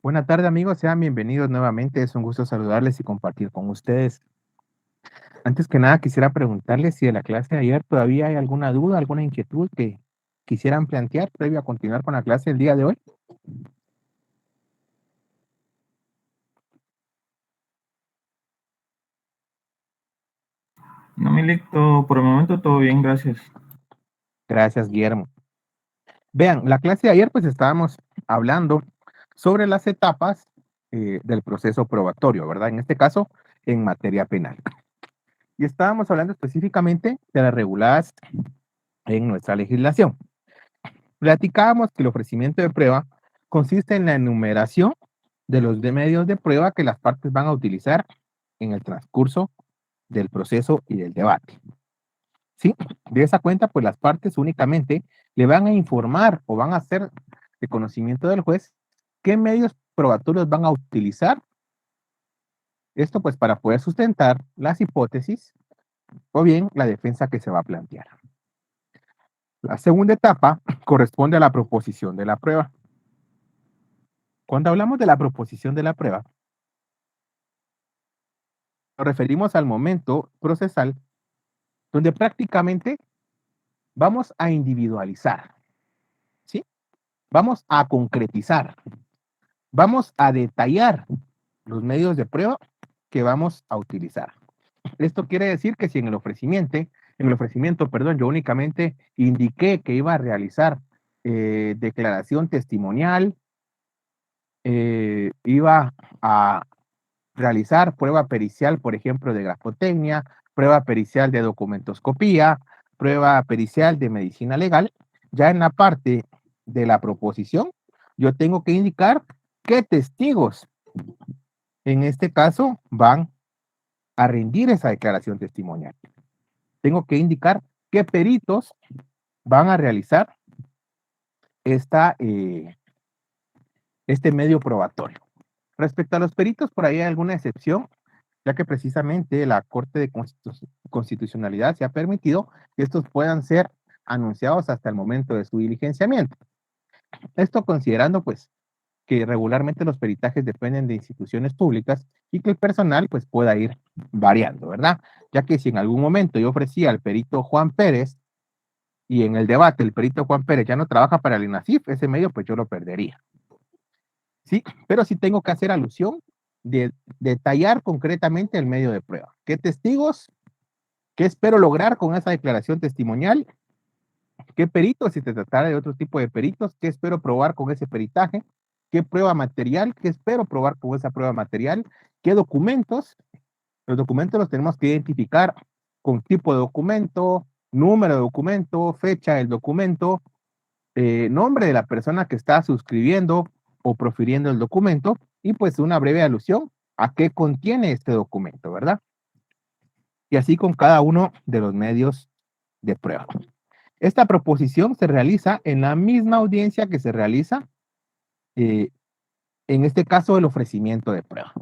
Buenas tardes amigos, sean bienvenidos nuevamente. Es un gusto saludarles y compartir con ustedes. Antes que nada, quisiera preguntarles si de la clase de ayer todavía hay alguna duda, alguna inquietud que quisieran plantear previo a continuar con la clase del día de hoy. No, Milik, por el momento todo bien, gracias. Gracias, Guillermo. Vean, la clase de ayer pues estábamos hablando sobre las etapas del proceso probatorio, ¿verdad? En este caso, en materia penal. Y estábamos hablando específicamente de las reguladas en nuestra legislación. Platicábamos que el ofrecimiento de prueba consiste en la enumeración de los medios de prueba que las partes van a utilizar en el transcurso del proceso y del debate. ¿Sí? De esa cuenta, pues las partes únicamente le van a informar o van a hacer de conocimiento del juez qué medios probatorios van a utilizar. Esto pues para poder sustentar las hipótesis o bien la defensa que se va a plantear. La segunda etapa corresponde a la proposición de la prueba. Cuando hablamos de la proposición de la prueba, nos referimos al momento procesal donde prácticamente vamos a individualizar, ¿sí? Vamos a concretizar, vamos a detallar los medios de prueba que vamos a utilizar. Esto quiere decir que si en el ofrecimiento, perdón, yo únicamente indiqué que iba a realizar declaración testimonial, iba a realizar prueba pericial, por ejemplo, de grafotecnia, prueba pericial de documentoscopía, prueba pericial de medicina legal. Ya en la parte de la proposición, yo tengo que indicar qué testigos, en este caso, van a rendir esa declaración testimonial. Tengo que indicar qué peritos van a realizar esta, este medio probatorio. Respecto a los peritos, por ahí hay alguna excepción, ya que precisamente la Corte de Constitucionalidad se ha permitido que estos puedan ser anunciados hasta el momento de su diligenciamiento. Esto considerando pues que regularmente los peritajes dependen de instituciones públicas y que el personal pues pueda ir variando, ¿verdad? Ya que si en algún momento yo ofrecía al perito Juan Pérez y en el debate el perito Juan Pérez ya no trabaja para el INASIF, ese medio pues yo lo perdería. Sí, pero sí tengo que hacer alusión de detallar concretamente el medio de prueba. ¿Qué testigos? ¿Qué espero lograr con esa declaración testimonial? ¿Qué peritos, si se tratara de otro tipo de peritos? ¿Qué espero probar con ese peritaje? ¿Qué prueba material? ¿Qué espero probar con esa prueba material? ¿Qué documentos? Los documentos los tenemos que identificar con tipo de documento, número de documento, fecha del documento, nombre de la persona que está suscribiendo o profiriendo el documento y pues una breve alusión a qué contiene este documento, ¿verdad? Y así con cada uno de los medios de prueba. Esta proposición se realiza en la misma audiencia que se realiza, eh, en este caso, el ofrecimiento de prueba.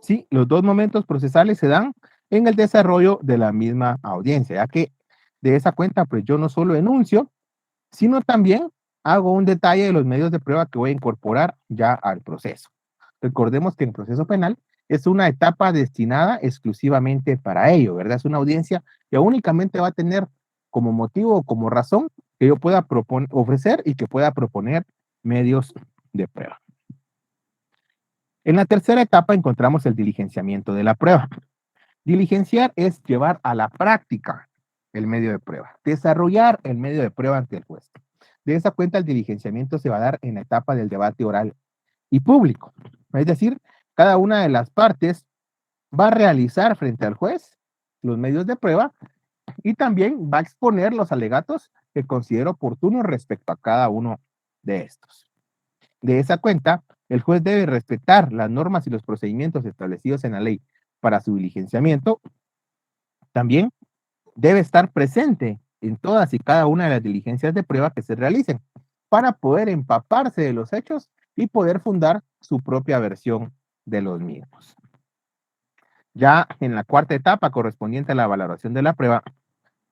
Sí, los dos momentos procesales se dan en el desarrollo de la misma audiencia, ya que de esa cuenta, pues yo no solo enuncio, sino también hago un detalle de los medios de prueba que voy a incorporar ya al proceso. Recordemos que el proceso penal es una etapa destinada exclusivamente para ello, ¿verdad? Es una audiencia que únicamente va a tener como motivo o como razón que yo pueda ofrecer y que pueda proponer medios de prueba. En la tercera etapa encontramos el diligenciamiento de la prueba. Diligenciar es llevar a la práctica el medio de prueba, desarrollar el medio de prueba ante el juez. De esa cuenta, el diligenciamiento se va a dar en la etapa del debate oral y público. Es decir, cada una de las partes va a realizar frente al juez los medios de prueba y también va a exponer los alegatos que considera oportunos respecto a cada uno de estos. De esa cuenta, el juez debe respetar las normas y los procedimientos establecidos en la ley para su diligenciamiento. También debe estar presente en todas y cada una de las diligencias de prueba que se realicen para poder empaparse de los hechos y poder fundar su propia versión de los mismos. Ya en la cuarta etapa correspondiente a la valoración de la prueba,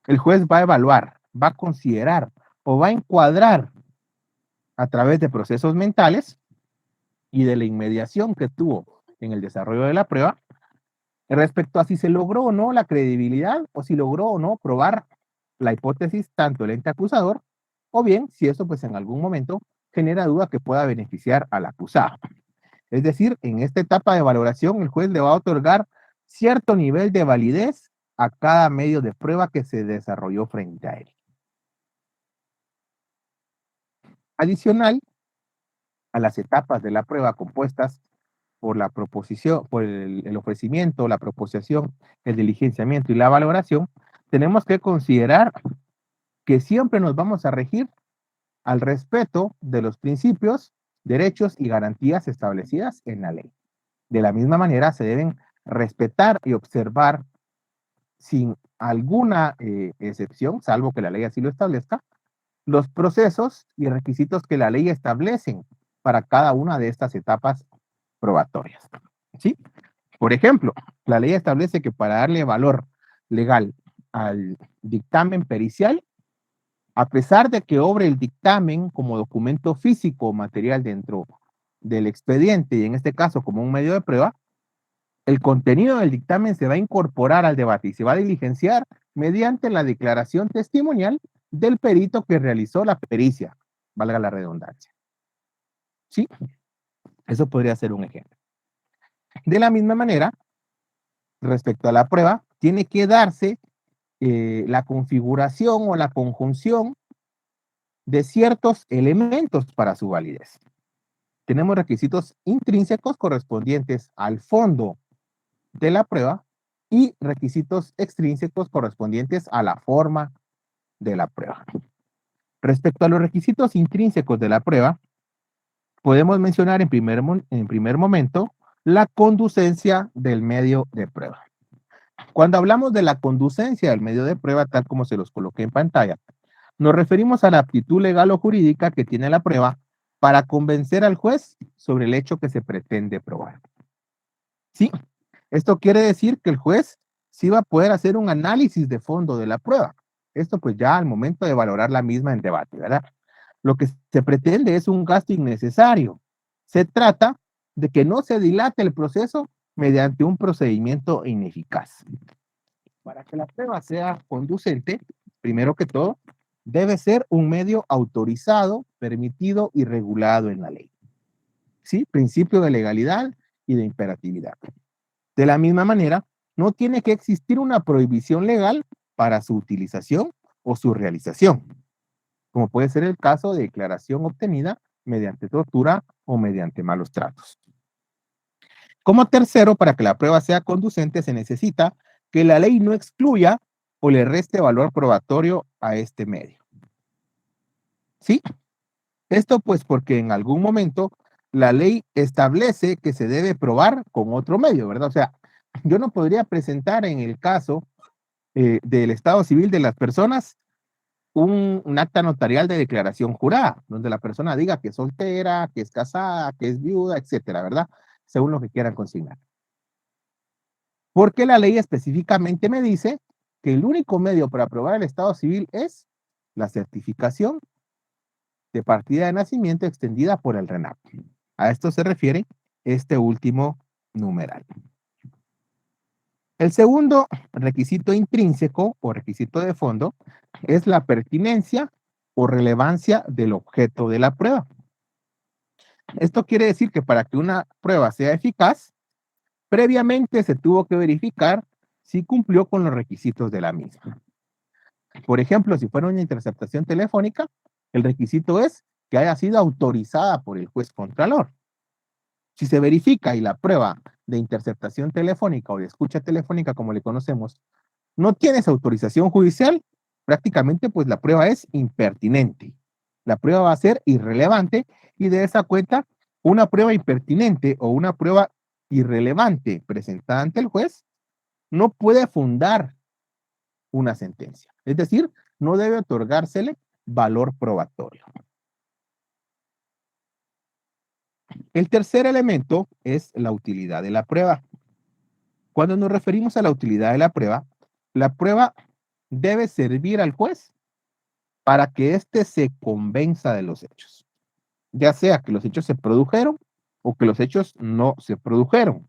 el juez va a evaluar, va a considerar o va a encuadrar a través de procesos mentales y de la inmediación que tuvo en el desarrollo de la prueba respecto a si se logró o no la credibilidad o si logró o no probar la hipótesis tanto el ente acusador o bien si eso pues en algún momento genera duda que pueda beneficiar al acusado. Es decir, en esta etapa de valoración el juez le va a otorgar cierto nivel de validez a cada medio de prueba que se desarrolló frente a él. Adicional a las etapas de la prueba compuestas por la proposición, por el ofrecimiento, la proposición, el diligenciamiento y la valoración, tenemos que considerar que siempre nos vamos a regir al respeto de los principios, derechos y garantías establecidas en la ley. De la misma manera, se deben respetar y observar sin alguna excepción, salvo que la ley así lo establezca, los procesos y requisitos que la ley establecen para cada una de estas etapas probatorias. ¿Sí? Por ejemplo, la ley establece que para darle valor legal al dictamen pericial, a pesar de que obre el dictamen como documento físico o material dentro del expediente y en este caso como un medio de prueba, el contenido del dictamen se va a incorporar al debate y se va a diligenciar mediante la declaración testimonial del perito que realizó la pericia, valga la redundancia. ¿Sí? Eso podría ser un ejemplo. De la misma manera, respecto a la prueba, tiene que darse la configuración o la conjunción de ciertos elementos para su validez. Tenemos requisitos intrínsecos correspondientes al fondo de la prueba y requisitos extrínsecos correspondientes a la forma de la prueba. Respecto a los requisitos intrínsecos de la prueba, podemos mencionar en primer momento la conducencia del medio de prueba. Cuando hablamos de la conducencia del medio de prueba, tal como se los coloqué en pantalla, nos referimos a la aptitud legal o jurídica que tiene la prueba para convencer al juez sobre el hecho que se pretende probar. ¿Sí? Esto quiere decir que el juez sí va a poder hacer un análisis de fondo de la prueba. Esto pues ya al momento de valorar la misma en debate, ¿verdad? Lo que se pretende es un gasto innecesario. Se trata de que no se dilate el proceso mediante un procedimiento ineficaz. Para que la prueba sea conducente, primero que todo, debe ser un medio autorizado, permitido y regulado en la ley. ¿Sí? Principio de legalidad y de imperatividad. De la misma manera, no tiene que existir una prohibición legal para su utilización o su realización, como puede ser el caso de declaración obtenida mediante tortura o mediante malos tratos. Como tercero, para que la prueba sea conducente, se necesita que la ley no excluya o le reste valor probatorio a este medio. ¿Sí? Esto pues porque en algún momento la ley establece que se debe probar con otro medio, ¿verdad? O sea, yo no podría presentar en el caso del estado civil de las personas un acta notarial de declaración jurada, donde la persona diga que es soltera, que es casada, que es viuda, etcétera, ¿verdad? Según lo que quieran consignar. Porque la ley específicamente me dice que el único medio para probar el estado civil es la certificación de partida de nacimiento extendida por el RENAP. A esto se refiere este último numeral. El segundo requisito intrínseco o requisito de fondo es la pertinencia o relevancia del objeto de la prueba. Esto quiere decir que para que una prueba sea eficaz, previamente se tuvo que verificar si cumplió con los requisitos de la misma. Por ejemplo, si fuera una interceptación telefónica, el requisito es que haya sido autorizada por el juez contralor. Si se verifica y la prueba de interceptación telefónica o de escucha telefónica, como le conocemos, no tienes autorización judicial, prácticamente pues la prueba es impertinente. La prueba va a ser irrelevante y de esa cuenta, una prueba impertinente o una prueba irrelevante presentada ante el juez no puede fundar una sentencia. Es decir, no debe otorgársele valor probatorio. El tercer elemento es la utilidad de la prueba. Cuando nos referimos a la utilidad de la prueba debe servir al juez para que éste se convenza de los hechos, ya sea que los hechos se produjeron o que los hechos no se produjeron.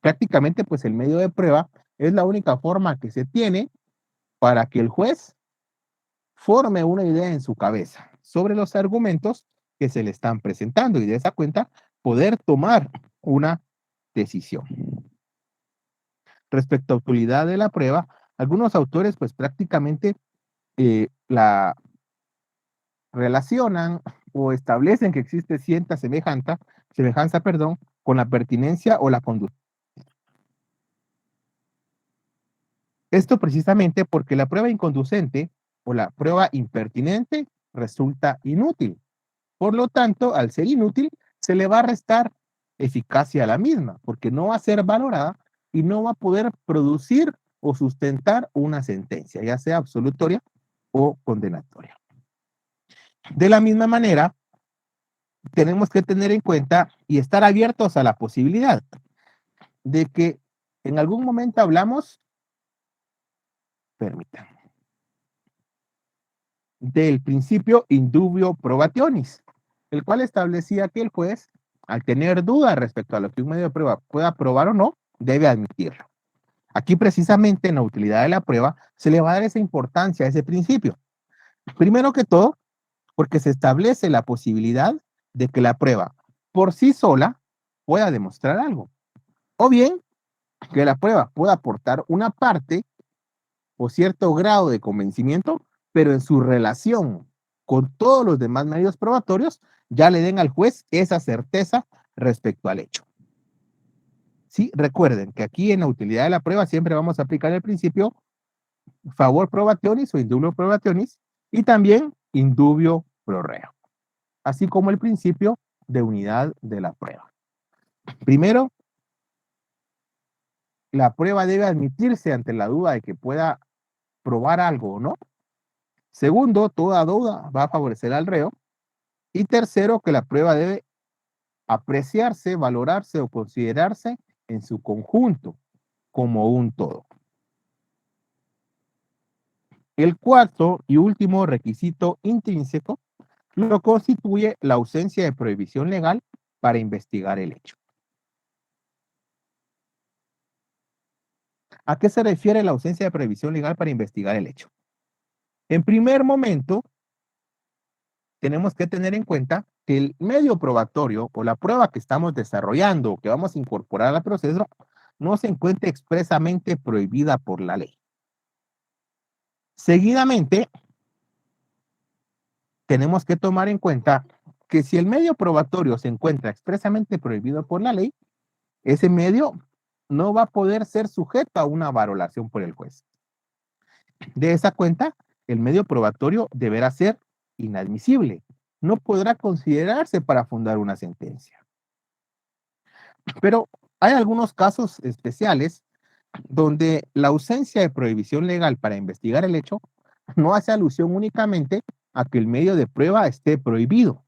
Prácticamente, pues el medio de prueba es la única forma que se tiene para que el juez forme una idea en su cabeza sobre los argumentos que se le están presentando y de esa cuenta poder tomar una decisión. Respecto a utilidad de la prueba, algunos autores pues prácticamente la relacionan o establecen que existe cierta semejanza, perdón, con la pertinencia o la conducta. Esto precisamente porque la prueba inconducente o la prueba impertinente resulta inútil. Por lo tanto, al ser inútil, se le va a restar eficacia a la misma, porque no va a ser valorada y no va a poder producir o sustentar una sentencia, ya sea absolutoria o condenatoria. De la misma manera, tenemos que tener en cuenta y estar abiertos a la posibilidad de que en algún momento hablamos, permítanme, del principio indubio probationis, el cual establecía que el juez, al tener dudas respecto a lo que un medio de prueba pueda probar o no, debe admitirlo. Aquí precisamente en la utilidad de la prueba se le va a dar esa importancia a ese principio. Primero que todo, porque se establece la posibilidad de que la prueba por sí sola pueda demostrar algo. O bien que la prueba pueda aportar una parte o cierto grado de convencimiento, pero en su relación con todos los demás medios probatorios ya le den al juez esa certeza respecto al hecho. Sí, recuerden que aquí en la utilidad de la prueba siempre vamos a aplicar el principio favor probationis o indubio probationis y también indubio pro reo, así como el principio de unidad de la prueba. Primero, la prueba debe admitirse ante la duda de que pueda probar algo o no. Segundo, toda duda va a favorecer al reo. Y tercero, que la prueba debe apreciarse, valorarse o considerarse en su conjunto como un todo. El cuarto y último requisito intrínseco lo constituye la ausencia de prohibición legal para investigar el hecho. ¿A qué se refiere la ausencia de prohibición legal para investigar el hecho? En primer momento, tenemos que tener en cuenta que el medio probatorio o la prueba que estamos desarrollando o que vamos a incorporar al proceso no se encuentre expresamente prohibida por la ley. Seguidamente, tenemos que tomar en cuenta que si el medio probatorio se encuentra expresamente prohibido por la ley, ese medio no va a poder ser sujeto a una valoración por el juez. De esa cuenta, el medio probatorio deberá ser inadmisible. No podrá considerarse para fundar una sentencia. Pero hay algunos casos especiales donde la ausencia de prohibición legal para investigar el hecho no hace alusión únicamente a que el medio de prueba esté prohibido,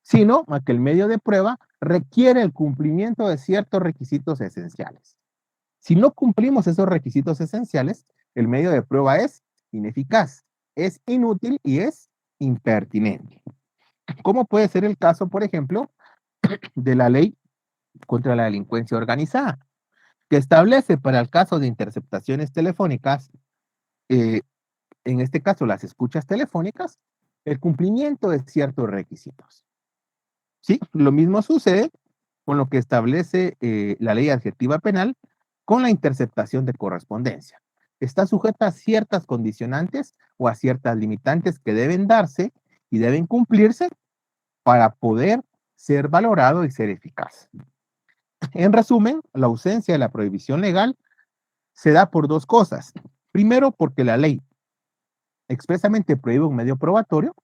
sino a que el medio de prueba requiere el cumplimiento de ciertos requisitos esenciales. Si no cumplimos esos requisitos esenciales, el medio de prueba es ineficaz, es inútil y es impertinente. ¿Cómo puede ser el caso, por ejemplo, de la ley contra la delincuencia organizada, que establece para el caso de interceptaciones telefónicas, eh, en este caso las escuchas telefónicas, el cumplimiento de ciertos requisitos? Sí, lo mismo sucede con lo que establece la ley adjetiva penal con la interceptación de correspondencia. Está sujeta a ciertas condicionantes o a ciertas limitantes que deben darse y deben cumplirse para poder ser valorado y ser eficaz. En resumen, la ausencia de la prohibición legal se da por dos cosas. Primero, porque la ley expresamente prohíbe un medio probatorio.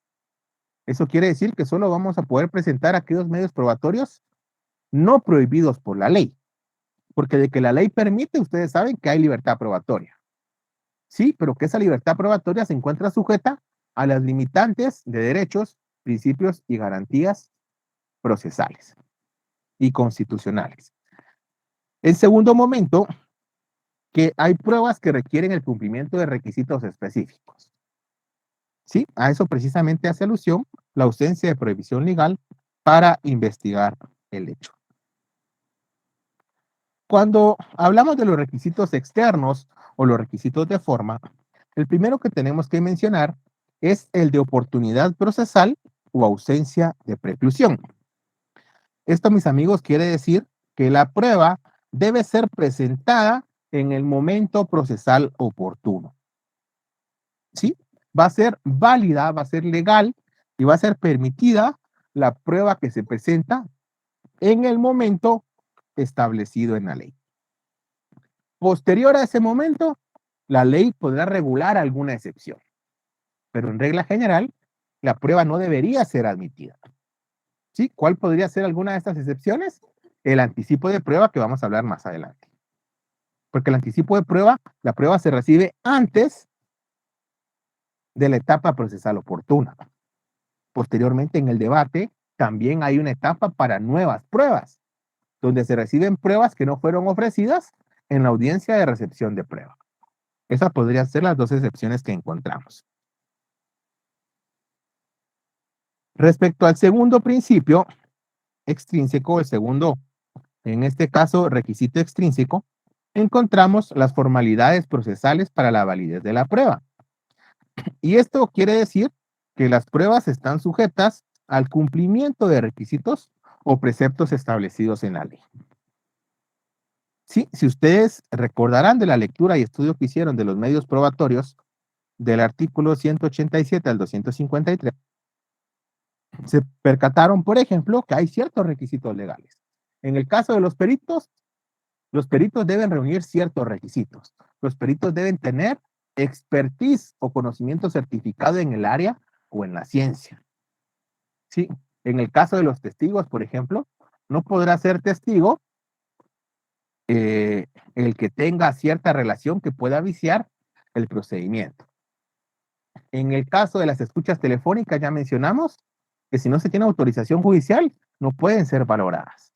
Eso quiere decir que solo vamos a poder presentar aquellos medios probatorios no prohibidos por la ley, porque de que la ley permite, ustedes saben que hay libertad probatoria. Sí, pero que esa libertad probatoria se encuentra sujeta a las limitantes de derechos, principios y garantías procesales y constitucionales. En segundo momento, que hay pruebas que requieren el cumplimiento de requisitos específicos. Sí, a eso precisamente hace alusión la ausencia de prohibición legal para investigar el hecho. Cuando hablamos de los requisitos externos o los requisitos de forma, el primero que tenemos que mencionar es el de oportunidad procesal o ausencia de preclusión. Esto, mis amigos, quiere decir que la prueba debe ser presentada en el momento procesal oportuno. ¿Sí? Va a ser válida, va a ser legal y va a ser permitida la prueba que se presenta en el momento establecido en la ley. Posterior a ese momento, la ley podrá regular alguna excepción, pero en regla general, la prueba no debería ser admitida. ¿Sí? ¿Cuál podría ser alguna de estas excepciones? El anticipo de prueba que vamos a hablar más adelante. Porque el anticipo de prueba, la prueba se recibe antes de la etapa procesal oportuna. Posteriormente, en el debate, también hay una etapa para nuevas pruebas, donde se reciben pruebas que no fueron ofrecidas en la audiencia de recepción de prueba. Esas podrían ser las dos excepciones que encontramos. Respecto al segundo principio extrínseco, el segundo, en este caso, requisito extrínseco, encontramos las formalidades procesales para la validez de la prueba. Y esto quiere decir que las pruebas están sujetas al cumplimiento de requisitos o preceptos establecidos en la ley. Sí, si ustedes recordarán de la lectura y estudio que hicieron de los medios probatorios del artículo 187 al 253, se percataron, por ejemplo, que hay ciertos requisitos legales. En el caso de los peritos deben reunir ciertos requisitos. Los peritos deben tener expertise o conocimiento certificado en el área o en la ciencia. Sí, en el caso de los testigos, por ejemplo, no podrá ser testigo el que tenga cierta relación que pueda viciar el procedimiento. En el caso de las escuchas telefónicas, ya mencionamos que si no se tiene autorización judicial, no pueden ser valoradas.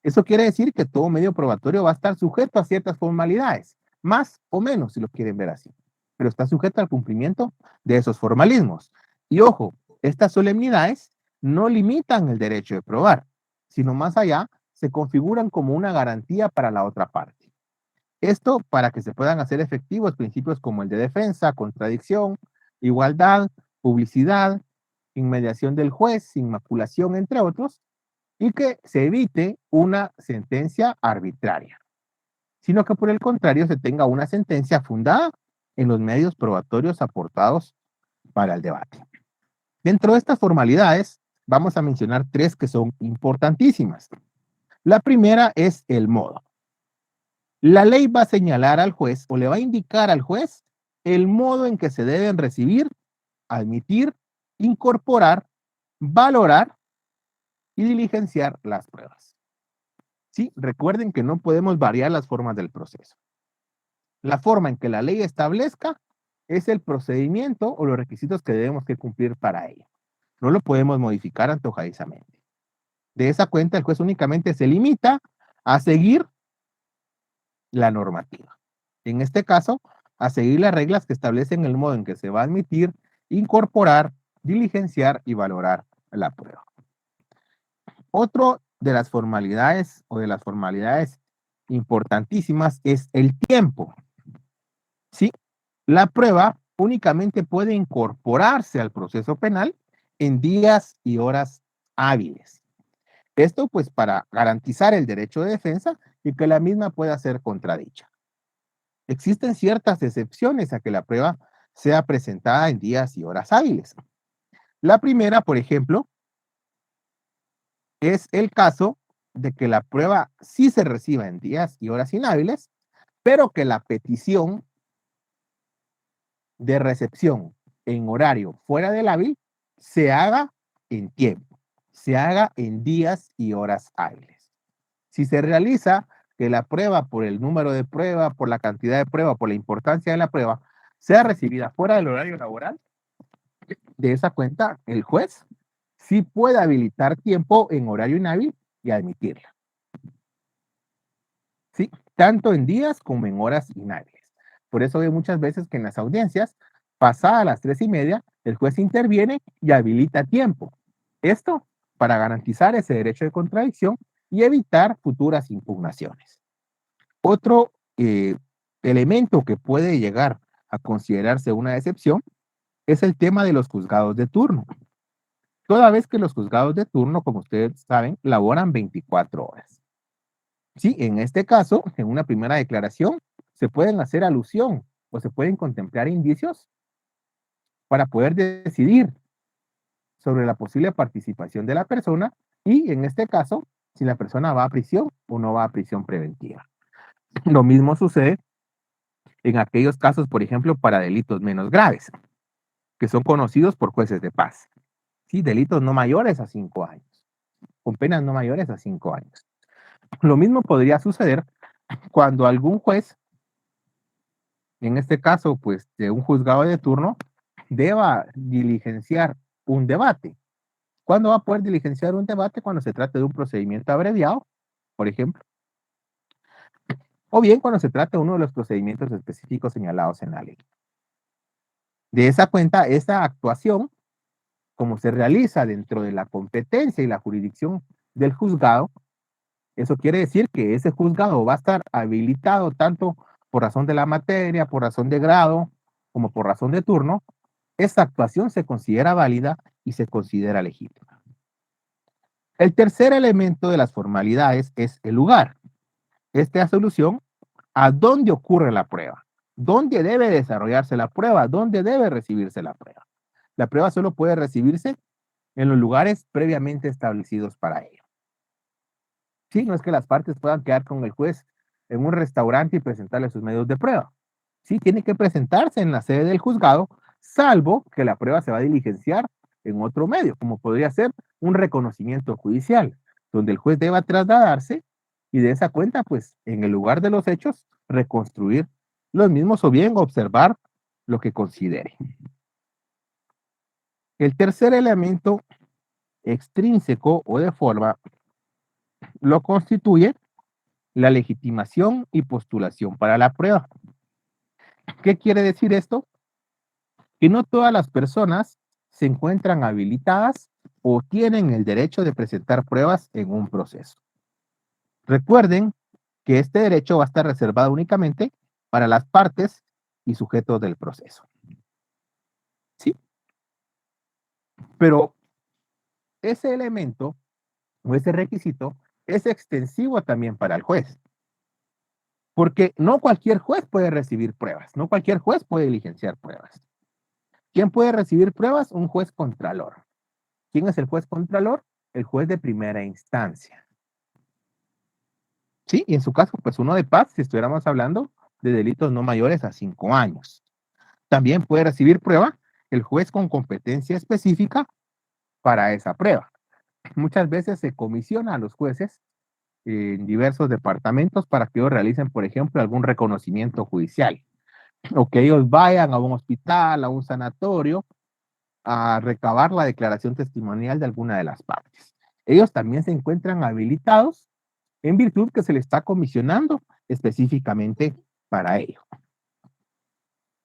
Eso quiere decir que todo medio probatorio va a estar sujeto a ciertas formalidades, más o menos si lo quieren ver así, pero está sujeto al cumplimiento de esos formalismos. Y ojo, estas solemnidades no limitan el derecho de probar, sino más allá se configuran como una garantía para la otra parte. Esto para que se puedan hacer efectivos principios como el de defensa, contradicción, igualdad, publicidad, inmediación del juez, inmaculación, entre otros, y que se evite una sentencia arbitraria, sino que por el contrario se tenga una sentencia fundada en los medios probatorios aportados para el debate. Dentro de estas formalidades, vamos a mencionar tres que son importantísimas. La primera es el modo. La ley va a señalar al juez o le va a indicar al juez el modo en que se deben recibir, admitir, incorporar, valorar y diligenciar las pruebas. Sí, recuerden que no podemos variar las formas del proceso. La forma en que la ley establezca es el procedimiento o los requisitos que debemos que cumplir para ello. No lo podemos modificar antojadizamente. De esa cuenta, el juez únicamente se limita a seguir la normativa. En este caso, a seguir las reglas que establecen el modo en que se va a admitir, incorporar, diligenciar y valorar la prueba. Otro de las formalidades o de las formalidades importantísimas es el tiempo. ¿Sí? La prueba únicamente puede incorporarse al proceso penal en días y horas hábiles. Esto pues para garantizar el derecho de defensa y que la misma pueda ser contradicha. Existen ciertas excepciones a que la prueba sea presentada en días y horas hábiles. La primera, por ejemplo, es el caso de que la prueba sí se reciba en días y horas inhábiles, pero que la petición de recepción en horario fuera del hábil se haga en tiempo, se haga en días y horas hábiles. Si se realiza que la prueba por el número de prueba, por la cantidad de prueba, por la importancia de la prueba, sea recibida fuera del horario laboral, de esa cuenta el juez sí puede habilitar tiempo en horario inhábil y admitirla. ¿Sí? Tanto en días como en horas inhábiles. Por eso hay muchas veces que en las audiencias, pasadas las 3:30, el juez interviene y habilita tiempo. Esto para garantizar ese derecho de contradicción y evitar futuras impugnaciones. Otro elemento que puede llegar a considerarse una excepción es el tema de los juzgados de turno. Toda vez que los juzgados de turno, como ustedes saben, laboran 24 horas. Sí, en este caso, en una primera declaración, se pueden hacer alusión o se pueden contemplar indicios para poder decidir sobre la posible participación de la persona y, en este caso, si la persona va a prisión o no va a prisión preventiva. Lo mismo sucede en aquellos casos, por ejemplo, para delitos menos graves, que son conocidos por jueces de paz. Sí, delitos no mayores a 5 años, con penas no mayores a 5 años. Lo mismo podría suceder cuando algún juez, en este caso, pues, de un juzgado de turno, deba diligenciar un debate. ¿Cuándo va a poder diligenciar un debate? Cuando se trate de un procedimiento abreviado, por ejemplo, o bien cuando se trate de uno de los procedimientos específicos señalados en la ley. De esa cuenta, esta actuación, como se realiza dentro de la competencia y la jurisdicción del juzgado, eso quiere decir que ese juzgado va a estar habilitado tanto por razón de la materia, por razón de grado, como por razón de turno. Esta actuación se considera válida y se considera legítima. El tercer elemento de las formalidades es el lugar. Esta solución a dónde ocurre la prueba, dónde debe desarrollarse la prueba, dónde debe recibirse la prueba. La prueba solo puede recibirse en los lugares previamente establecidos para ello. Sí, no es que las partes puedan quedar con el juez en un restaurante y presentarle sus medios de prueba. Sí, tiene que presentarse en la sede del juzgado, salvo que la prueba se va a diligenciar en otro medio, como podría ser un reconocimiento judicial, donde el juez deba trasladarse y de esa cuenta, pues, en el lugar de los hechos, reconstruir los mismos o bien observar lo que considere. El tercer elemento extrínseco o de forma lo constituye la legitimación y postulación para la prueba. ¿Qué quiere decir esto? Que no todas las personas se encuentran habilitadas o tienen el derecho de presentar pruebas en un proceso. Recuerden que este derecho va a estar reservado únicamente para las partes y sujetos del proceso. ¿Sí? Pero ese elemento o ese requisito es extensivo también para el juez. Porque no cualquier juez puede recibir pruebas, no cualquier juez puede diligenciar pruebas. ¿Quién puede recibir pruebas? Un juez contralor. ¿Quién es el juez contralor? El juez de primera instancia. Sí, y en su caso, pues uno de paz, si estuviéramos hablando de delitos no mayores a 5 años. También puede recibir prueba el juez con competencia específica para esa prueba. Muchas veces se comisiona a los jueces en diversos departamentos para que ellos realicen, por ejemplo, algún reconocimiento judicial, o que ellos vayan a un hospital, a un sanatorio, a recabar la declaración testimonial de alguna de las partes. Ellos también se encuentran habilitados en virtud que se les está comisionando específicamente para ello.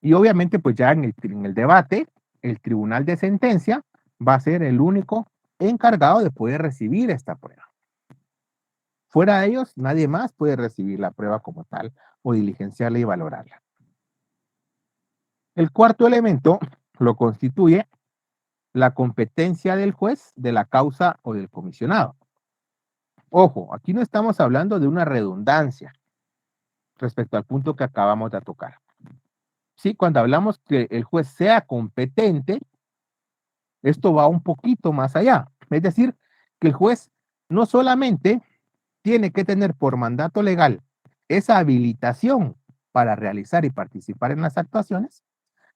Y obviamente, pues ya en el debate, el tribunal de sentencia va a ser el único encargado de poder recibir esta prueba. Fuera de ellos, nadie más puede recibir la prueba como tal o diligenciarla y valorarla. El cuarto elemento lo constituye la competencia del juez de la causa o del comisionado. Ojo, aquí no estamos hablando de una redundancia respecto al punto que acabamos de tocar. Sí, cuando hablamos que el juez sea competente, esto va un poquito más allá. Es decir, que el juez no solamente tiene que tener por mandato legal esa habilitación para realizar y participar en las actuaciones,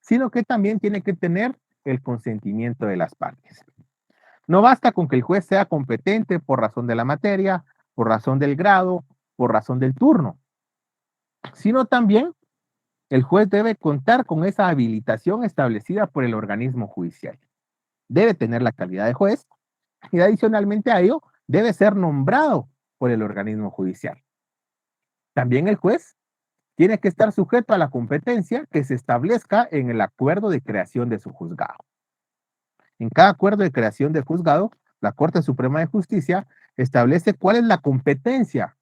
sino que también tiene que tener el consentimiento de las partes. No basta con que el juez sea competente por razón de la materia, por razón del grado, por razón del turno, sino también el juez debe contar con esa habilitación establecida por el organismo judicial. Debe tener la calidad de juez y adicionalmente a ello debe ser nombrado por el organismo judicial. También el juez tiene que estar sujeto a la competencia que se establezca en el acuerdo de creación de su juzgado. En cada acuerdo de creación de juzgado la Corte Suprema de Justicia establece cuál es la competencia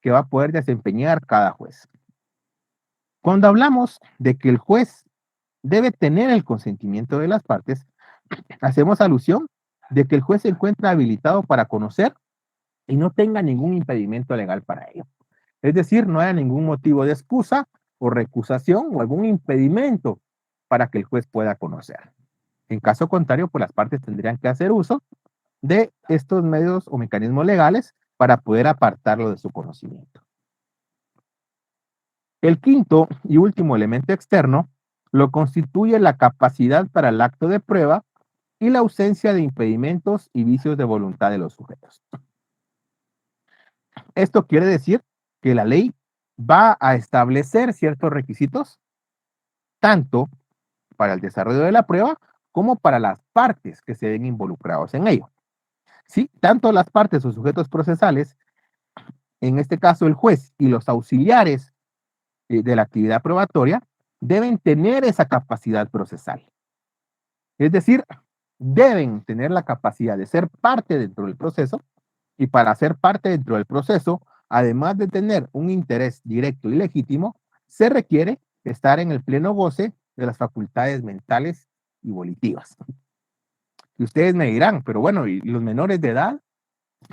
que va a poder desempeñar cada juez. Cuando hablamos de que el juez debe tener el consentimiento de las partes, hacemos alusión de que el juez se encuentra habilitado para conocer y no tenga ningún impedimento legal para ello. Es decir, no haya ningún motivo de excusa o recusación o algún impedimento para que el juez pueda conocer. En caso contrario, pues las partes tendrían que hacer uso de estos medios o mecanismos legales para poder apartarlo de su conocimiento. El quinto y último elemento externo lo constituye la capacidad para el acto de prueba y la ausencia de impedimentos y vicios de voluntad de los sujetos. Esto quiere decir que la ley va a establecer ciertos requisitos, tanto para el desarrollo de la prueba como para las partes que se ven involucrados en ello. Sí, tanto las partes o sujetos procesales, en este caso el juez y los auxiliares de la actividad probatoria, deben tener esa capacidad procesal. Es decir, deben tener la capacidad de ser parte dentro del proceso y para ser parte dentro del proceso, además de tener un interés directo y legítimo, se requiere estar en el pleno goce de las facultades mentales y volitivas. Y ustedes me dirán, pero bueno, ¿y los menores de edad?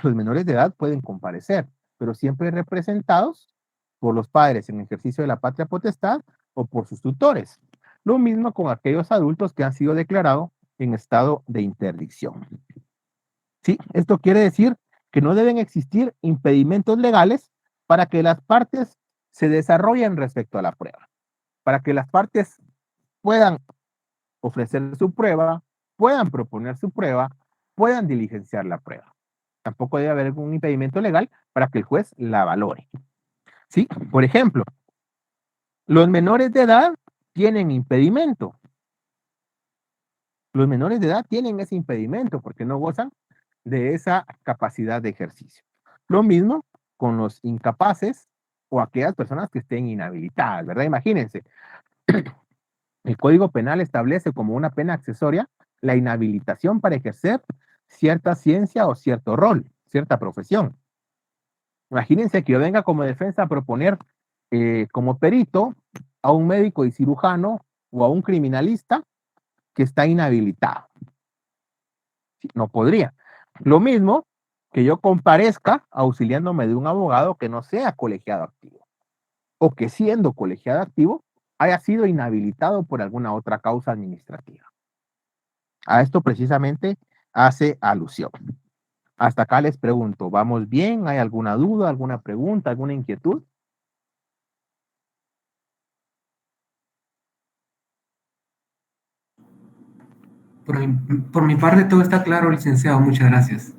Los menores de edad pueden comparecer, pero siempre representados por los padres en ejercicio de la patria potestad o por sus tutores. Lo mismo con aquellos adultos que han sido declarados en estado de interdicción. ¿Sí? Esto quiere decir que no deben existir impedimentos legales para que las partes se desarrollen respecto a la prueba, para que las partes puedan ofrecer su prueba, puedan proponer su prueba, puedan diligenciar la prueba. Tampoco debe haber algún impedimento legal para que el juez la valore. ¿Sí? Por ejemplo, los menores de edad tienen impedimento. Los menores de edad tienen ese impedimento porque no gozan de esa capacidad de ejercicio. Lo mismo con los incapaces o aquellas personas que estén inhabilitadas, ¿verdad? Imagínense, el Código Penal establece como una pena accesoria la inhabilitación para ejercer cierta ciencia o cierto rol, cierta profesión. Imagínense que yo venga como defensa a proponer como perito a un médico y cirujano o a un criminalista que está inhabilitado. No podría. Lo mismo que yo comparezca auxiliándome de un abogado que no sea colegiado activo o que siendo colegiado activo haya sido inhabilitado por alguna otra causa administrativa. A esto precisamente hace alusión. Hasta acá les pregunto, ¿vamos bien? ¿Hay alguna duda, alguna pregunta, alguna inquietud? Por mi parte todo está claro, licenciado. Muchas gracias.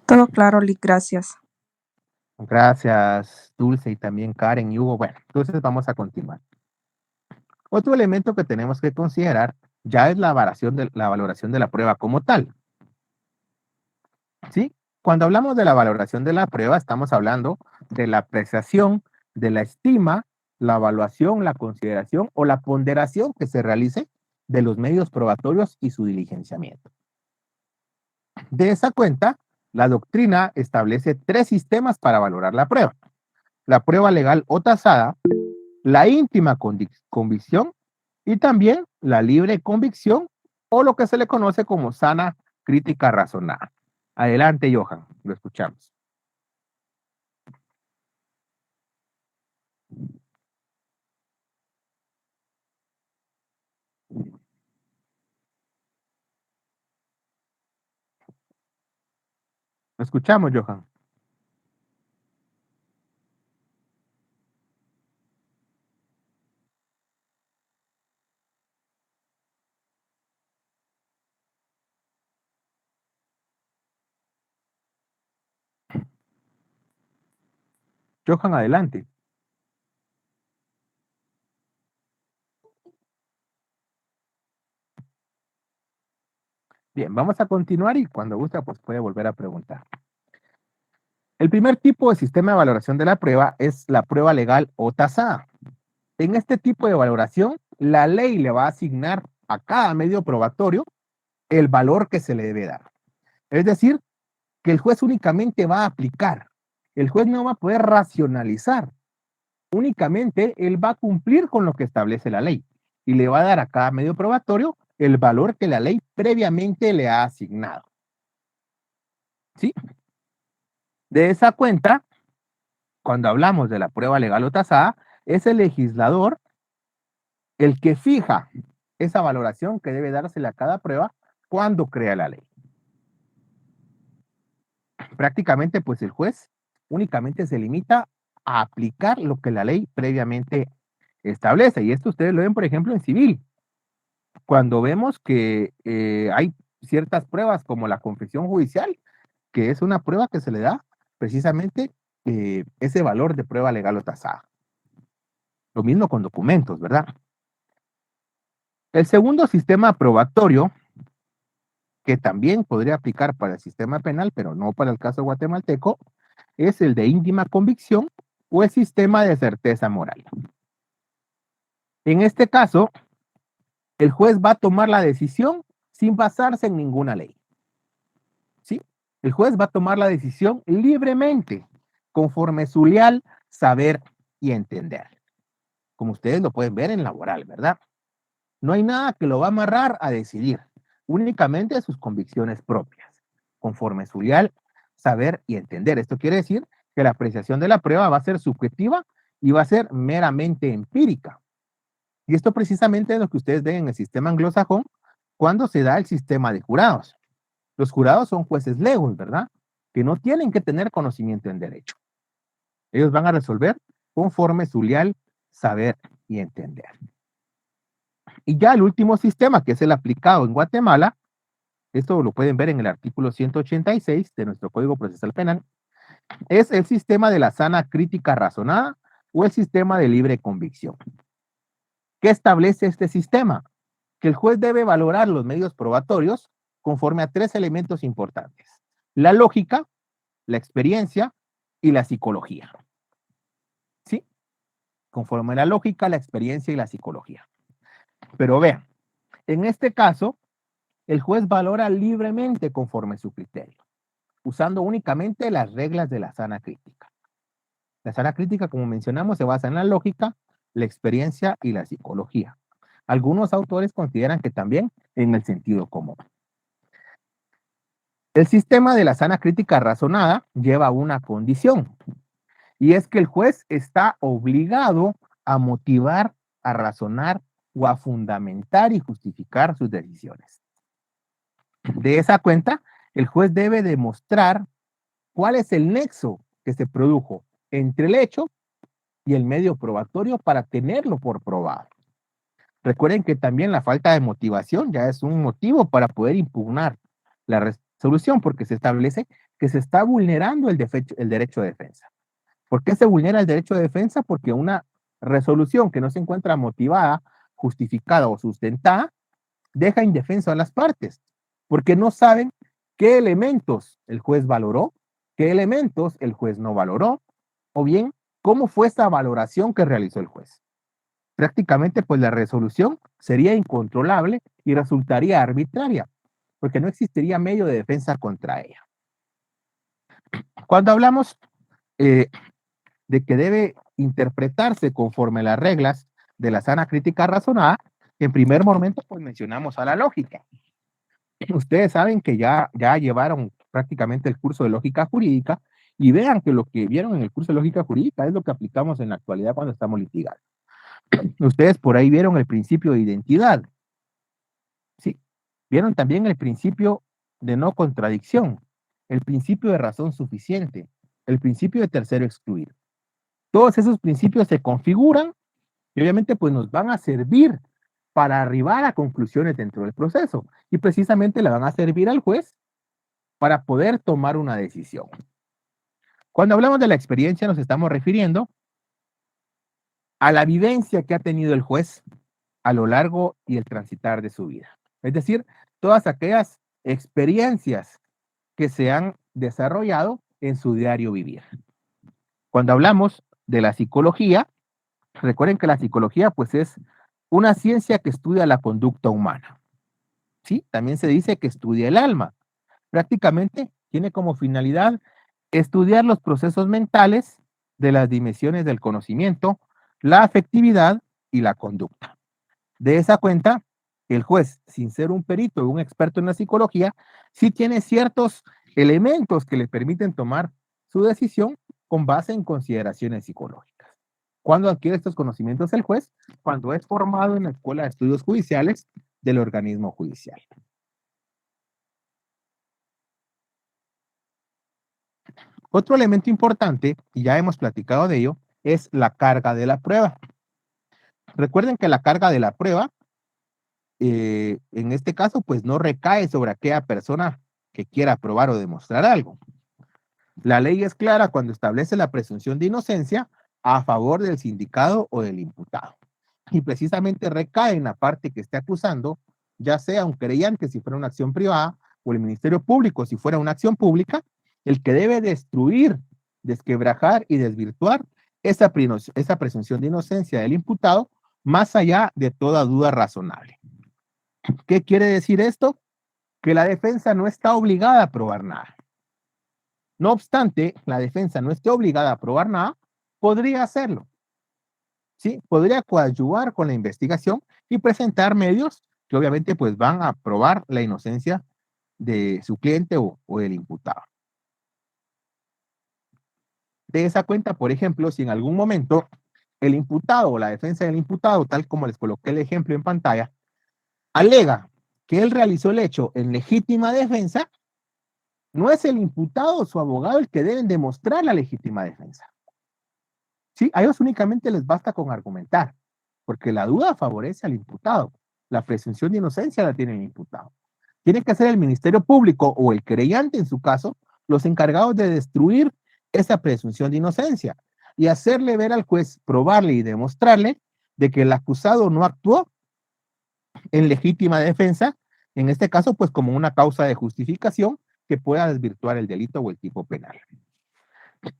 Todo claro, Lick, gracias. Gracias, Dulce, y también Karen y Hugo. Bueno, entonces vamos a continuar. Otro elemento que tenemos que considerar ya es la valoración de la prueba como tal. ¿Sí? Cuando hablamos de la valoración de la prueba, estamos hablando de la apreciación, de la estima, la evaluación, la consideración o la ponderación que se realice de los medios probatorios y su diligenciamiento. De esa cuenta, la doctrina establece tres sistemas para valorar la prueba. La prueba legal o tasada, la íntima convicción y también la libre convicción o lo que se le conoce como sana crítica razonada. Adelante, Johan, lo escuchamos. Lo escuchamos, Johan. Johan, adelante. Bien, vamos a continuar y cuando gusta, pues puede volver a preguntar. El primer tipo de sistema de valoración de la prueba es la prueba legal o tasada. En este tipo de valoración, la ley le va a asignar a cada medio probatorio el valor que se le debe dar. Es decir, que el juez únicamente va a aplicar. El juez no va a poder racionalizar. Únicamente él va a cumplir con lo que establece la ley y le va a dar a cada medio probatorio el valor que la ley previamente le ha asignado. ¿Sí? De esa cuenta, cuando hablamos de la prueba legal o tasada, es el legislador el que fija esa valoración que debe dársele a cada prueba cuando crea la ley. Prácticamente, pues el juez únicamente se limita a aplicar lo que la ley previamente establece. Y esto ustedes lo ven, por ejemplo, en civil. Cuando vemos que hay ciertas pruebas como la confesión judicial, que es una prueba que se le da precisamente ese valor de prueba legal o tasada. Lo mismo con documentos, ¿verdad? El segundo sistema probatorio, que también podría aplicar para el sistema penal, pero no para el caso guatemalteco, es el de íntima convicción o el sistema de certeza moral. En este caso, el juez va a tomar la decisión sin basarse en ninguna ley. ¿Sí? El juez va a tomar la decisión libremente, conforme su leal saber y entender. Como ustedes lo pueden ver en laboral, ¿verdad? No hay nada que lo va a amarrar a decidir, únicamente sus convicciones propias, conforme su leal saber y entender. Esto quiere decir que la apreciación de la prueba va a ser subjetiva y va a ser meramente empírica. Y esto precisamente es lo que ustedes ven en el sistema anglosajón cuando se da el sistema de jurados. Los jurados son jueces legos, ¿verdad? Que no tienen que tener conocimiento en derecho. Ellos van a resolver conforme su leal saber y entender. Y ya el último sistema, que es el aplicado en Guatemala, esto lo pueden ver en el artículo 186 de nuestro Código Procesal Penal, es el sistema de la sana crítica razonada o el sistema de libre convicción. ¿Qué establece este sistema? Que el juez debe valorar los medios probatorios conforme a 3 elementos importantes: la lógica, la experiencia y la psicología. ¿Sí? Conforme a la lógica, la experiencia y la psicología. Pero vean, en este caso, el juez valora libremente conforme su criterio, usando únicamente las reglas de la sana crítica. La sana crítica, como mencionamos, se basa en la lógica, la experiencia y la psicología. Algunos autores consideran que también en el sentido común. El sistema de la sana crítica razonada lleva una condición, y es que el juez está obligado a motivar, a razonar o a fundamentar y justificar sus decisiones. De esa cuenta, el juez debe demostrar cuál es el nexo que se produjo entre el hecho y el medio probatorio para tenerlo por probado. Recuerden que también la falta de motivación ya es un motivo para poder impugnar la resolución, porque se establece que se está vulnerando el derecho de defensa. ¿Por qué se vulnera el derecho de defensa? Porque una resolución que no se encuentra motivada, justificada o sustentada deja indefenso a las partes, porque no saben qué elementos el juez valoró, qué elementos el juez no valoró, o bien cómo fue esa valoración que realizó el juez. Prácticamente, pues la resolución sería incontrolable y resultaría arbitraria, porque no existiría medio de defensa contra ella. Cuando hablamos de que debe interpretarse conforme a las reglas de la sana crítica razonada, en primer momento, pues mencionamos a la lógica. Ustedes saben que ya llevaron prácticamente el curso de lógica jurídica y vean que lo que vieron en el curso de lógica jurídica es lo que aplicamos en la actualidad cuando estamos litigando. Ustedes por ahí vieron el principio de identidad. Sí, vieron también el principio de no contradicción, el principio de razón suficiente, el principio de tercero excluido. Todos esos principios se configuran y obviamente pues nos van a servir para arribar a conclusiones dentro del proceso y precisamente le van a servir al juez para poder tomar una decisión. Cuando hablamos de la experiencia nos estamos refiriendo a la vivencia que ha tenido el juez a lo largo y el transitar de su vida. Es decir, todas aquellas experiencias que se han desarrollado en su diario vivir. Cuando hablamos de la psicología, recuerden que la psicología pues es una ciencia que estudia la conducta humana. ¿Sí? También se dice que estudia el alma. Prácticamente tiene como finalidad estudiar los procesos mentales de las dimensiones del conocimiento, la afectividad y la conducta. De esa cuenta, el juez, sin ser un perito o un experto en la psicología, sí tiene ciertos elementos que le permiten tomar su decisión con base en consideraciones psicológicas. ¿Cuándo adquiere estos conocimientos el juez? Cuando es formado en la Escuela de Estudios Judiciales del organismo judicial. Otro elemento importante, y ya hemos platicado de ello, es la carga de la prueba. Recuerden que la carga de la prueba, en este caso, pues no recae sobre aquella persona que quiera probar o demostrar algo. La ley es clara cuando establece la presunción de inocencia a favor del sindicado o del imputado. Y precisamente recae en la parte que esté acusando, ya sea un querellante si fuera una acción privada o el Ministerio Público si fuera una acción pública, el que debe destruir, desquebrajar y desvirtuar esa presunción de inocencia del imputado más allá de toda duda razonable. ¿Qué quiere decir esto? Que la defensa no está obligada a probar nada. No obstante, la defensa no esté obligada a probar nada, podría hacerlo. ¿Sí? Podría coadyuvar con la investigación y presentar medios que obviamente pues van a probar la inocencia de su cliente o del imputado. De esa cuenta, por ejemplo, si en algún momento el imputado o la defensa del imputado, tal como les coloqué el ejemplo en pantalla, alega que él realizó el hecho en legítima defensa, no es el imputado o su abogado el que deben demostrar la legítima defensa. ¿Sí? A ellos únicamente les basta con argumentar, porque la duda favorece al imputado. La presunción de inocencia la tiene el imputado. Tiene que ser el Ministerio Público o el querellante, en su caso, los encargados de destruir esa presunción de inocencia y hacerle ver al juez, probarle y demostrarle de que el acusado no actuó en legítima defensa, en este caso, pues como una causa de justificación que pueda desvirtuar el delito o el tipo penal.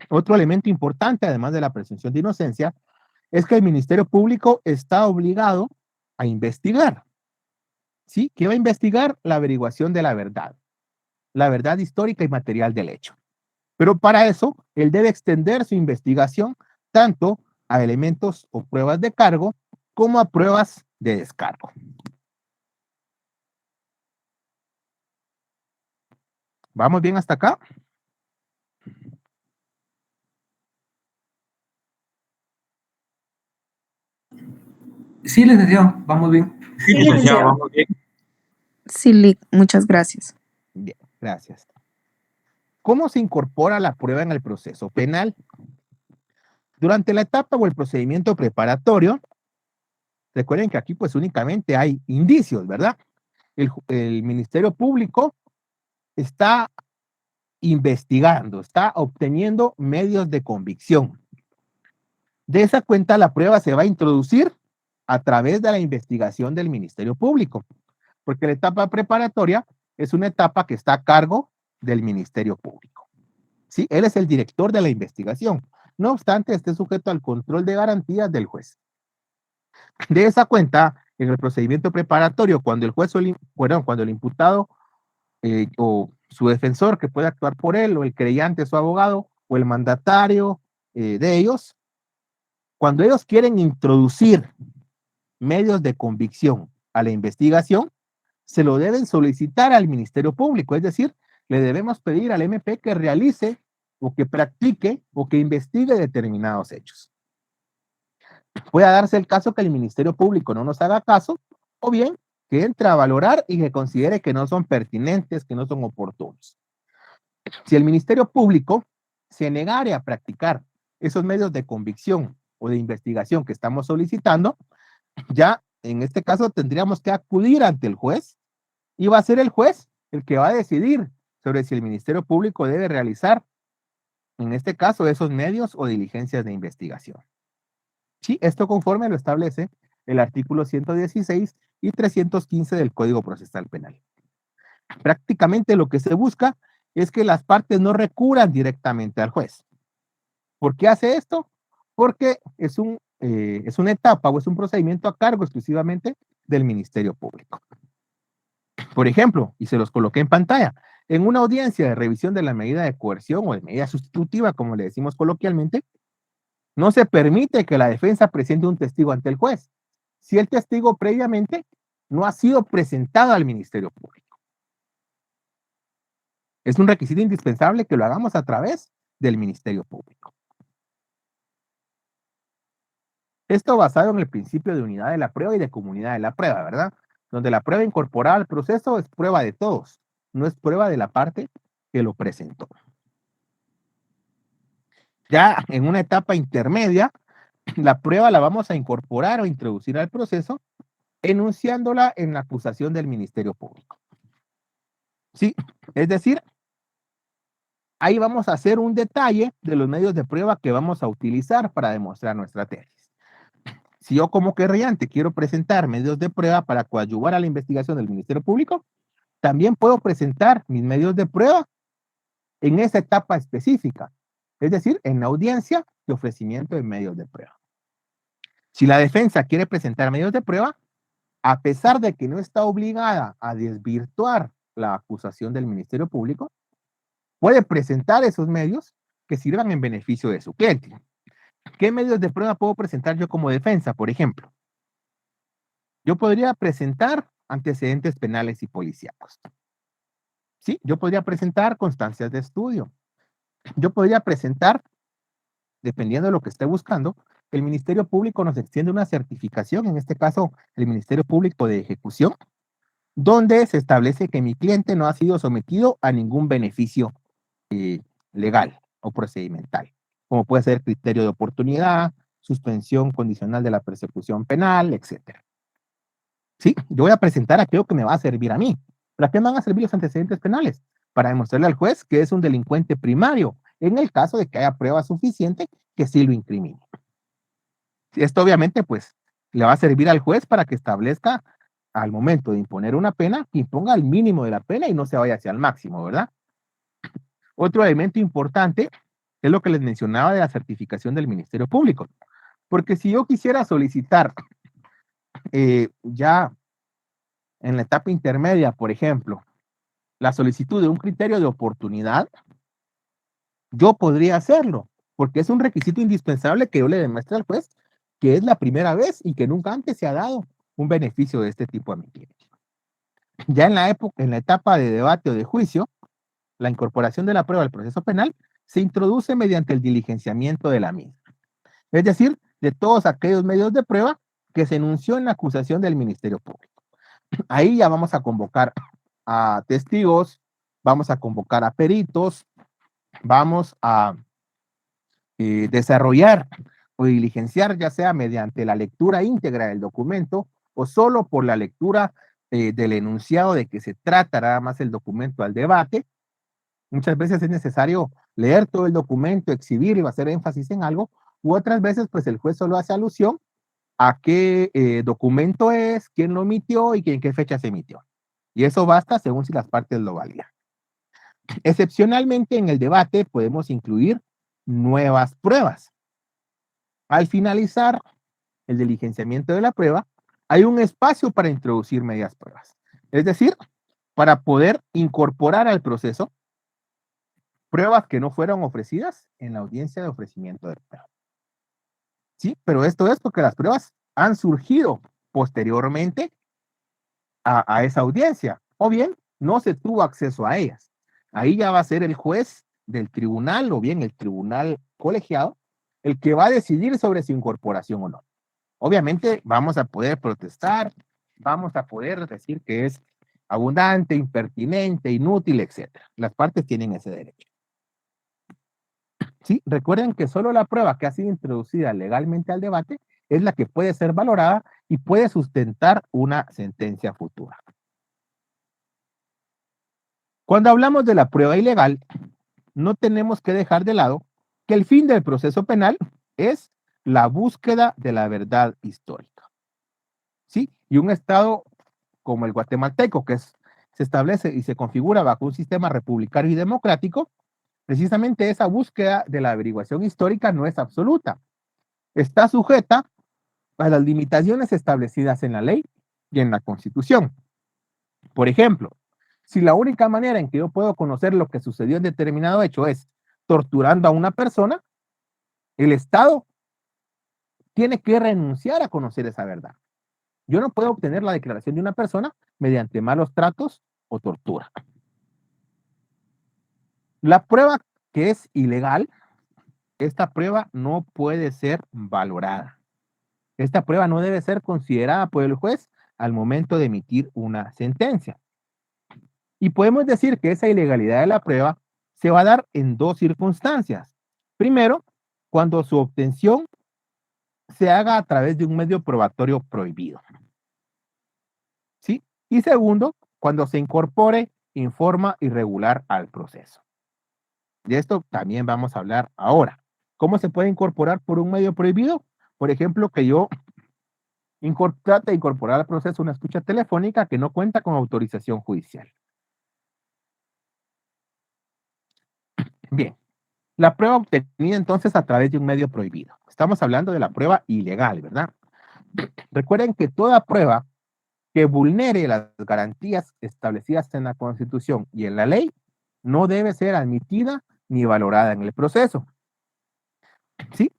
Otro elemento importante, además de la presunción de inocencia, es que el Ministerio Público está obligado a investigar. ¿Sí? ¿Qué va a investigar? La averiguación de la verdad histórica y material del hecho. Pero para eso, él debe extender su investigación tanto a elementos o pruebas de cargo como a pruebas de descargo. ¿Vamos bien hasta acá? Sí, licenciado, vamos bien. Sí, licenciado, vamos bien. Sí, Lic, muchas gracias. Bien, gracias. ¿Cómo se incorpora la prueba en el proceso penal? Durante la etapa o el procedimiento preparatorio, recuerden que aquí pues únicamente hay indicios, ¿verdad? El Ministerio Público está investigando, está obteniendo medios de convicción. De esa cuenta, la prueba se va a introducir a través de la investigación del Ministerio Público, porque la etapa preparatoria es una etapa que está a cargo del Ministerio Público. ¿Sí? Él es el director de la investigación. No obstante, esté sujeto al control de garantías del juez. De esa cuenta, en el procedimiento preparatorio, cuando el juez cuando el imputado o su defensor que puede actuar por él, o el creyente, su abogado, o el mandatario de ellos, cuando ellos quieren introducir medios de convicción a la investigación, se lo deben solicitar al Ministerio Público, es decir, le debemos pedir al MP que realice o que practique o que investigue determinados hechos. Puede darse el caso que el Ministerio Público no nos haga caso, o bien que entre a valorar y que considere que no son pertinentes, que no son oportunos. Si el Ministerio Público se negare a practicar esos medios de convicción o de investigación que estamos solicitando, ya en este caso tendríamos que acudir ante el juez y va a ser el juez el que va a decidir sobre si el Ministerio Público debe realizar, en este caso, esos medios o diligencias de investigación. Sí, esto conforme lo establece el artículo 116 y 315 del Código Procesal Penal. Prácticamente lo que se busca es que las partes no recurran directamente al juez. ¿Por qué hace esto? Porque es una etapa o es un procedimiento a cargo exclusivamente del Ministerio Público. Por ejemplo, y se los coloqué en pantalla, en una audiencia de revisión de la medida de coerción o de medida sustitutiva, como le decimos coloquialmente, no se permite que la defensa presente un testigo ante el juez si el testigo previamente no ha sido presentado al Ministerio Público. Es un requisito indispensable que lo hagamos a través del Ministerio Público. Esto basado en el principio de unidad de la prueba y de comunidad de la prueba, ¿verdad? Donde la prueba incorporada al proceso es prueba de todos, no es prueba de la parte que lo presentó. Ya en una etapa intermedia, la prueba la vamos a incorporar o introducir al proceso, enunciándola en la acusación del Ministerio Público. Sí, es decir, ahí vamos a hacer un detalle de los medios de prueba que vamos a utilizar para demostrar nuestra tesis. Si yo como querellante quiero presentar medios de prueba para coadyuvar a la investigación del Ministerio Público, también puedo presentar mis medios de prueba en esa etapa específica, es decir, en la audiencia de ofrecimiento de medios de prueba. Si la defensa quiere presentar medios de prueba, a pesar de que no está obligada a desvirtuar la acusación del Ministerio Público, puede presentar esos medios que sirvan en beneficio de su cliente. ¿Qué medios de prueba puedo presentar yo como defensa, por ejemplo? Yo podría presentar antecedentes penales y policíacos. Sí, yo podría presentar constancias de estudio. Yo podría presentar, dependiendo de lo que esté buscando, el Ministerio Público nos extiende una certificación, en este caso el Ministerio Público de Ejecución, donde se establece que mi cliente no ha sido sometido a ningún beneficio legal o procedimental, como puede ser criterio de oportunidad, suspensión condicional de la persecución penal, etc. Sí, yo voy a presentar aquello que me va a servir a mí. ¿Para qué me van a servir los antecedentes penales? Para demostrarle al juez que es un delincuente primario, en el caso de que haya prueba suficiente que sí lo incrimine. Esto obviamente pues le va a servir al juez para que establezca al momento de imponer una pena, que imponga el mínimo de la pena y no se vaya hacia el máximo, ¿verdad? Otro elemento importante es lo que les mencionaba de la certificación del Ministerio Público. Porque si yo quisiera solicitar ya en la etapa intermedia, por ejemplo, la solicitud de un criterio de oportunidad, yo podría hacerlo, porque es un requisito indispensable que yo le demuestre al juez que es la primera vez y que nunca antes se ha dado un beneficio de este tipo a mi cliente. Ya en la etapa de debate o de juicio, la incorporación de la prueba al proceso penal se introduce mediante el diligenciamiento de la misma. Es decir, de todos aquellos medios de prueba que se enunció en la acusación del Ministerio Público. Ahí ya vamos a convocar a testigos, vamos a convocar a peritos, vamos a desarrollar o diligenciar, ya sea mediante la lectura íntegra del documento o solo por la lectura del enunciado de que se trata nada más el documento al debate. Muchas veces es necesario leer todo el documento, exhibir y hacer énfasis en algo, u otras veces pues el juez solo hace alusión a qué documento es, quién lo emitió y en qué fecha se emitió. Y eso basta según si las partes lo validan. Excepcionalmente en el debate podemos incluir nuevas pruebas. Al finalizar el diligenciamiento de la prueba, hay un espacio para introducir medias pruebas. Es decir, para poder incorporar al proceso pruebas que no fueron ofrecidas en la audiencia de ofrecimiento de prueba. Sí, pero esto es porque las pruebas han surgido posteriormente a esa audiencia, o bien no se tuvo acceso a ellas. Ahí ya va a ser el juez del tribunal o bien el tribunal colegiado el que va a decidir sobre su incorporación o no. Obviamente vamos a poder protestar, vamos a poder decir que es abundante, impertinente, inútil, etc. Las partes tienen ese derecho. Sí, recuerden que solo la prueba que ha sido introducida legalmente al debate es la que puede ser valorada y puede sustentar una sentencia futura. Cuando hablamos de la prueba ilegal, no tenemos que dejar de lado que el fin del proceso penal es la búsqueda de la verdad histórica. ¿Sí? Y un Estado como el guatemalteco, que es se establece y se configura bajo un sistema republicano y democrático, precisamente esa búsqueda de la averiguación histórica no es absoluta. Está sujeta a las limitaciones establecidas en la ley y en la Constitución. Por ejemplo, si la única manera en que yo puedo conocer lo que sucedió en determinado hecho es torturando a una persona, el Estado tiene que renunciar a conocer esa verdad. Yo no puedo obtener la declaración de una persona mediante malos tratos o tortura. La prueba que es ilegal, esta prueba no puede ser valorada. Esta prueba no debe ser considerada por el juez al momento de emitir una sentencia. Y podemos decir que esa ilegalidad de la prueba se va a dar en dos circunstancias. Primero, cuando su obtención se haga a través de un medio probatorio prohibido. ¿Sí? Y segundo, cuando se incorpore en forma irregular al proceso. De esto también vamos a hablar ahora. ¿Cómo se puede incorporar por un medio prohibido? Por ejemplo, que yo trate de incorporar al proceso una escucha telefónica que no cuenta con autorización judicial. Bien, la prueba obtenida entonces a través de un medio prohibido. Estamos hablando de la prueba ilegal, ¿verdad? Recuerden que toda prueba que vulnere las garantías establecidas en la Constitución y en la ley no debe ser admitida ni valorada en el proceso. ¿Sí?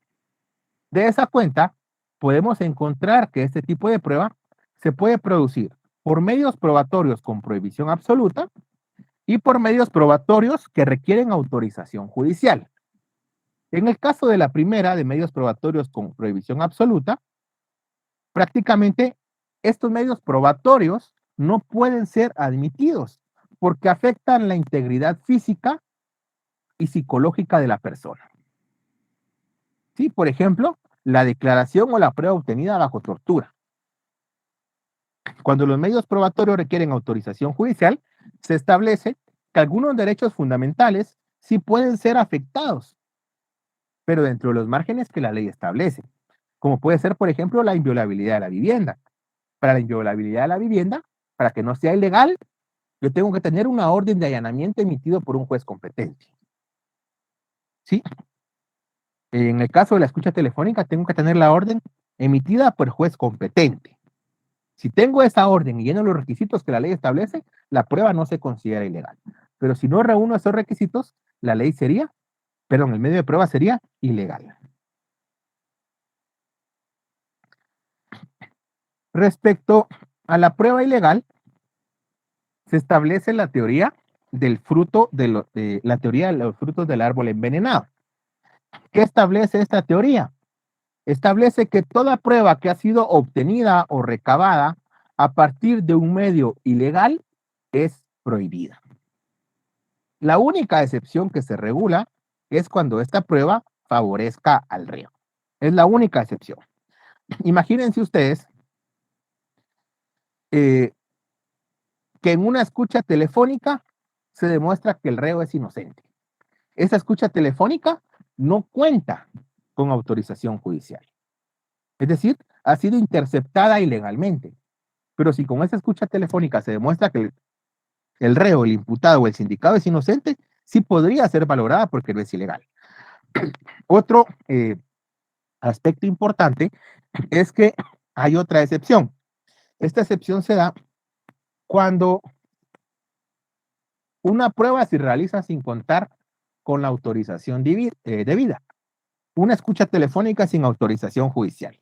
De esa cuenta, podemos encontrar que este tipo de prueba se puede producir por medios probatorios con prohibición absoluta y por medios probatorios que requieren autorización judicial. En el caso de la primera, de medios probatorios con prohibición absoluta, prácticamente estos medios probatorios no pueden ser admitidos porque afectan la integridad física y psicológica de la persona. Sí, por ejemplo, la declaración o la prueba obtenida bajo tortura. Cuando los medios probatorios requieren autorización judicial, se establece que algunos derechos fundamentales sí pueden ser afectados, pero dentro de los márgenes que la ley establece, como puede ser, por ejemplo, la inviolabilidad de la vivienda. Para la inviolabilidad de la vivienda, para que no sea ilegal, yo tengo que tener una orden de allanamiento emitido por un juez competente. ¿Sí? En el caso de la escucha telefónica, tengo que tener la orden emitida por juez competente. Si tengo esa orden y lleno los requisitos que la ley establece, la prueba no se considera ilegal. Pero si no reúno esos requisitos, la ley sería, perdón, el medio de prueba sería ilegal. Respecto a la prueba ilegal, se establece la teoría del fruto de la teoría de los frutos del árbol envenenado. ¿Qué establece esta teoría? Establece que toda prueba que ha sido obtenida o recabada a partir de un medio ilegal es prohibida. La única excepción que se regula es cuando esta prueba favorezca al reo. Es la única excepción. Imagínense ustedes que en una escucha telefónica se demuestra que el reo es inocente. Esa escucha telefónica no cuenta con autorización judicial. Es decir, ha sido interceptada ilegalmente. Pero si con esa escucha telefónica se demuestra que el reo, el imputado o el sindicado es inocente, sí podría ser valorada porque no es ilegal. Otro aspecto importante es que hay otra excepción. Esta excepción se da cuando una prueba se realiza sin contar con la autorización debida. Una escucha telefónica sin autorización judicial.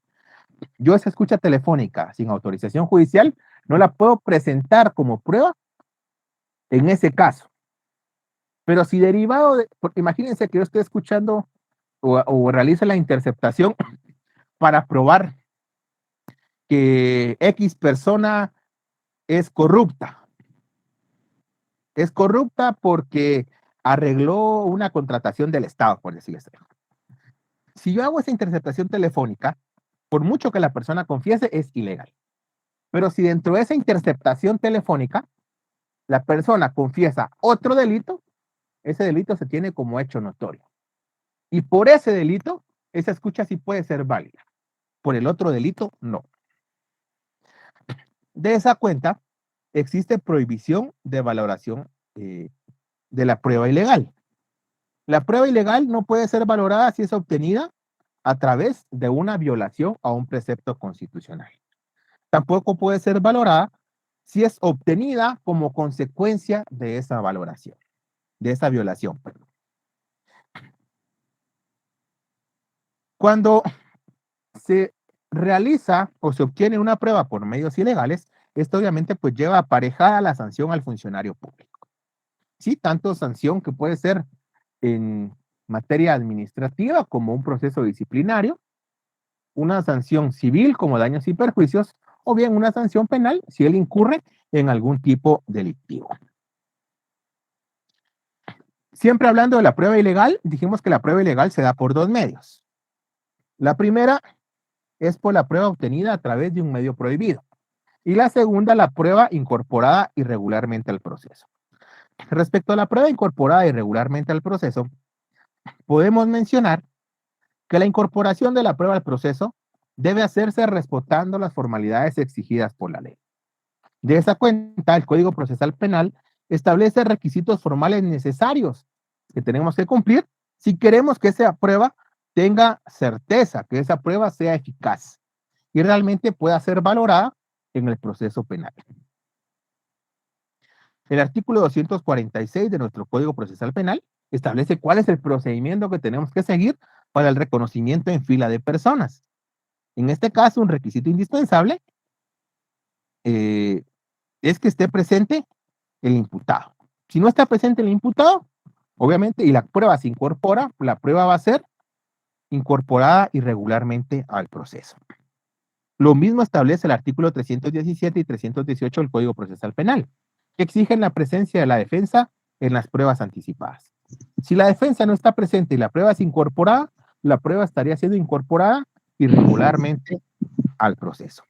Yo esa escucha telefónica sin autorización judicial no la puedo presentar como prueba en ese caso. Pero si derivado de, porque imagínense que yo estoy escuchando o realice la interceptación para probar que X persona es corrupta. Es corrupta porque arregló una contratación del Estado, por decirlo así. Si yo hago esa interceptación telefónica, por mucho que la persona confiese, es ilegal. Pero si dentro de esa interceptación telefónica, la persona confiesa otro delito, ese delito se tiene como hecho notorio. Y por ese delito, esa escucha sí puede ser válida. Por el otro delito, no. De esa cuenta, existe prohibición de valoración de la prueba ilegal. La prueba ilegal no puede ser valorada si es obtenida a través de una violación a un precepto constitucional. Tampoco puede ser valorada si es obtenida como consecuencia de esa valoración, de esa violación. Perdón. Cuando se realiza o se obtiene una prueba por medios ilegales, esto obviamente pues lleva aparejada la sanción al funcionario público. Sí, tanto sanción que puede ser en materia administrativa como un proceso disciplinario, una sanción civil como daños y perjuicios, o bien una sanción penal si él incurre en algún tipo delictivo. Siempre hablando de la prueba ilegal, dijimos que la prueba ilegal se da por dos medios. La primera es por la prueba obtenida a través de un medio prohibido. Y la segunda, la prueba incorporada irregularmente al proceso. Respecto a la prueba incorporada irregularmente al proceso, podemos mencionar que la incorporación de la prueba al proceso debe hacerse respetando las formalidades exigidas por la ley. De esa cuenta, el Código Procesal Penal establece requisitos formales necesarios que tenemos que cumplir si queremos que esa prueba tenga certeza, que esa prueba sea eficaz y realmente pueda ser valorada en el proceso penal. El artículo 246 de nuestro Código Procesal Penal establece cuál es el procedimiento que tenemos que seguir para el reconocimiento en fila de personas. En este caso, un requisito indispensable es que esté presente el imputado. Si no está presente el imputado, obviamente, y la prueba se incorpora, la prueba va a ser incorporada irregularmente al proceso. Lo mismo establece el artículo 317 y 318 del Código Procesal Penal, que exigen la presencia de la defensa en las pruebas anticipadas. Si la defensa no está presente y la prueba es incorporada, la prueba estaría siendo incorporada irregularmente al proceso.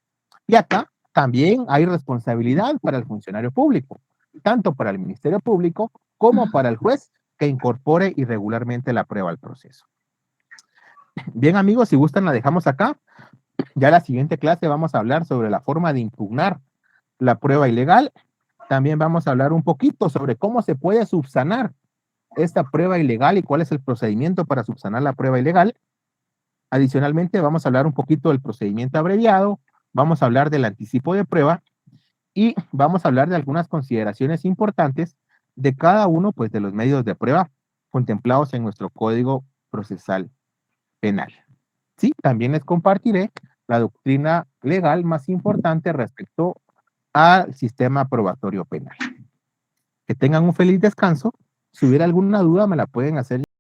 Y acá también hay responsabilidad para el funcionario público, tanto para el Ministerio Público como para el juez que incorpore irregularmente la prueba al proceso. Bien, amigos, si gustan la dejamos acá. Ya en la siguiente clase vamos a hablar sobre la forma de impugnar la prueba ilegal. También vamos a hablar un poquito sobre cómo se puede subsanar esta prueba ilegal y cuál es el procedimiento para subsanar la prueba ilegal. Adicionalmente, vamos a hablar un poquito del procedimiento abreviado, vamos a hablar del anticipo de prueba y vamos a hablar de algunas consideraciones importantes de cada uno pues, de los medios de prueba contemplados en nuestro Código Procesal Penal. Sí, también les compartiré la doctrina legal más importante respecto al sistema probatorio penal. Que tengan un feliz descanso. Si hubiera alguna duda, me la pueden hacer